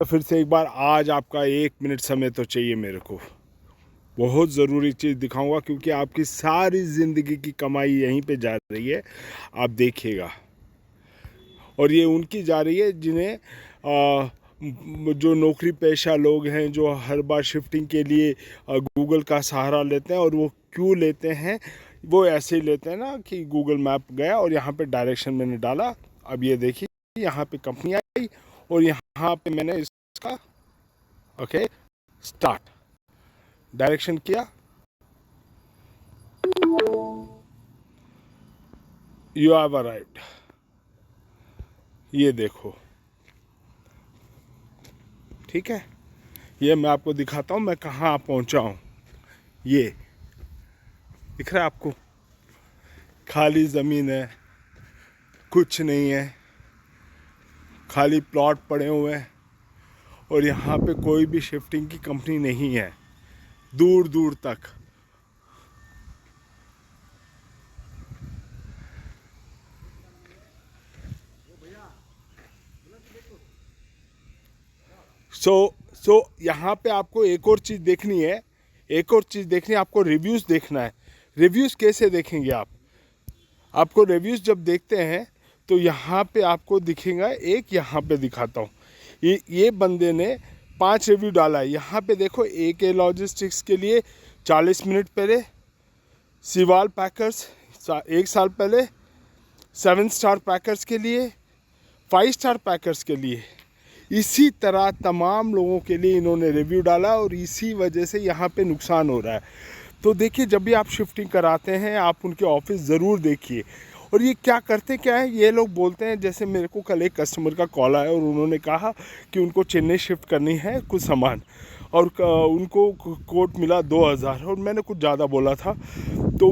फिर से एक बार आज आपका 1 मिनट समय तो चाहिए मेरे को। बहुत ज़रूरी चीज़ दिखाऊंगा क्योंकि आपकी सारी ज़िंदगी की कमाई यहीं पे जा रही है, आप देखिएगा। और ये उनकी जा रही है जिन्हें जो नौकरी पेशा लोग हैं, जो हर बार शिफ्टिंग के लिए गूगल का सहारा लेते हैं। और वो क्यों लेते हैं? वो ऐसे ही लेते हैं ना कि गूगल मैप गया और यहाँ पे डायरेक्शन मैंने डाला। अब ये देखिए यहाँ पे कंपनी आई और यहाँ पे मैंने इसका ओके स्टार्ट डायरेक्शन किया, यू हैव अराइव्ड। ये देखो, ठीक है, ये मैं आपको दिखाता हूँ मैं कहाँ पहुँचा हूँ। ये दिख रहा है आपको? खाली ज़मीन है, कुछ नहीं है, खाली प्लॉट पड़े हुए हैं और यहाँ पे कोई भी शिफ्टिंग की कंपनी नहीं है दूर दूर तक। सो यहाँ पे आपको एक और चीज़ देखनी है, आपको रिव्यूज़ देखना है। रिव्यूज़ कैसे देखेंगे आप? आपको रिव्यूज़ जब देखते हैं तो यहाँ पे आपको दिखेगा, एक यहाँ पे दिखाता हूँ। ये बंदे ने 5 रिव्यू डाला है। यहाँ पे देखो, AK लॉजिस्टिक्स के लिए 40 मिनट पहले, सिवाल पैकर्स 1 साल पहले, 7 स्टार पैकर्स के लिए, 5 स्टार पैकर्स के लिए, इसी तरह तमाम लोगों के लिए इन्होंने रिव्यू डाला और इसी वजह से यहाँ पे नुकसान हो रहा है। तो देखिए, जब भी आप शिफ्टिंग कराते हैं आप उनके ऑफिस ज़रूर देखिए। और ये क्या करते क्या है, ये लोग बोलते हैं, जैसे मेरे को कल एक कस्टमर का कॉल आया और उन्होंने कहा कि उनको चेन्नई शिफ्ट करनी है कुछ सामान और उनको कोट मिला 2000 और मैंने कुछ ज़्यादा बोला था। तो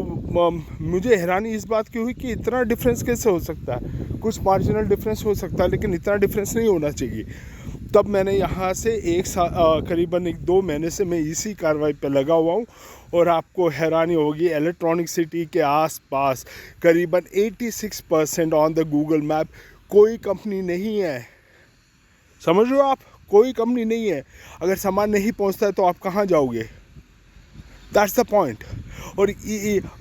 मुझे हैरानी इस बात की हुई कि इतना डिफरेंस कैसे हो सकता है। कुछ मार्जिनल डिफरेंस हो सकता है लेकिन इतना डिफरेंस नहीं होना चाहिए। तब मैंने यहाँ से करीबन 1-2 महीने से मैं इसी कार्रवाई पे लगा हुआ हूँ और आपको हैरानी होगी, इलेक्ट्रॉनिक सिटी के आसपास करीबन 86% ऑन द गूगल मैप कोई कंपनी नहीं है। समझ रहे हो आप? कोई कंपनी नहीं है। अगर सामान नहीं पहुँचता है तो आप कहाँ जाओगे? That's the point.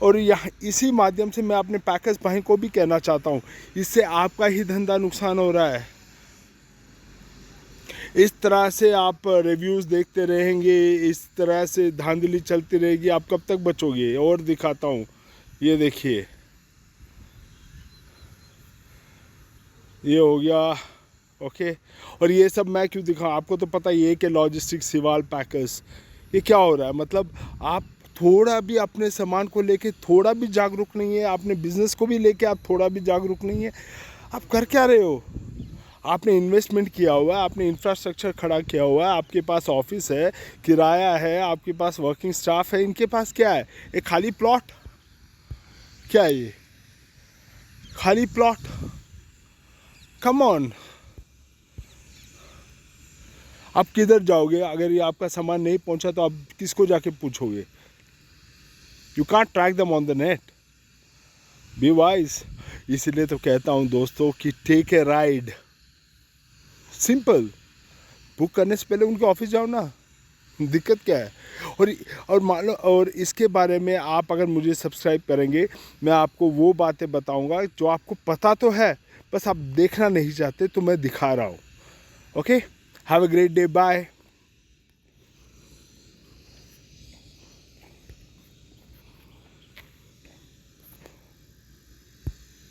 और यहाँ इसी माध्यम से मैं अपने पैकर्स भाई को भी कहना चाहता हूँ, इससे आपका ही धंधा नुकसान हो रहा है। इस तरह से आप रिव्यूज़ देखते रहेंगे, इस तरह से धांधली चलती रहेगी, आप कब तक बचोगे? और दिखाता हूँ, ये देखिए, ये हो गया ओके। और ये सब मैं क्यों दिखाऊँ? आपको तो पता ही है कि लॉजिस्टिक्स, सिवाल पैकर्स, ये क्या हो रहा है? मतलब आप थोड़ा भी अपने सामान को लेके थोड़ा भी जागरूक नहीं है, अपने बिजनेस को भी लेके आप थोड़ा भी जागरूक नहीं है। आप कर क्या रहे हो? आपने इन्वेस्टमेंट किया हुआ है, आपने इंफ्रास्ट्रक्चर खड़ा किया हुआ है, आपके पास ऑफिस है, किराया है, आपके पास वर्किंग स्टाफ है। इनके पास क्या है? एक खाली प्लॉट। क्या है ये? खाली प्लॉट। कम ऑन, आप किधर जाओगे? अगर ये आपका सामान नहीं पहुंचा तो आप किसको जाके पूछोगे? You can't track them on the net. Be wise. इसलिए तो कहता हूँ दोस्तों कि take a ride. Simple, book करने से पहले उनके ऑफिस जाओ ना, दिक्कत क्या है? और मान लो, और इसके बारे में आप अगर मुझे सब्सक्राइब करेंगे, मैं आपको वो बातें बताऊंगा जो आपको पता तो है, बस आप देखना नहीं चाहते, तो मैं दिखा रहा हूँ। Okay, have a great day, bye.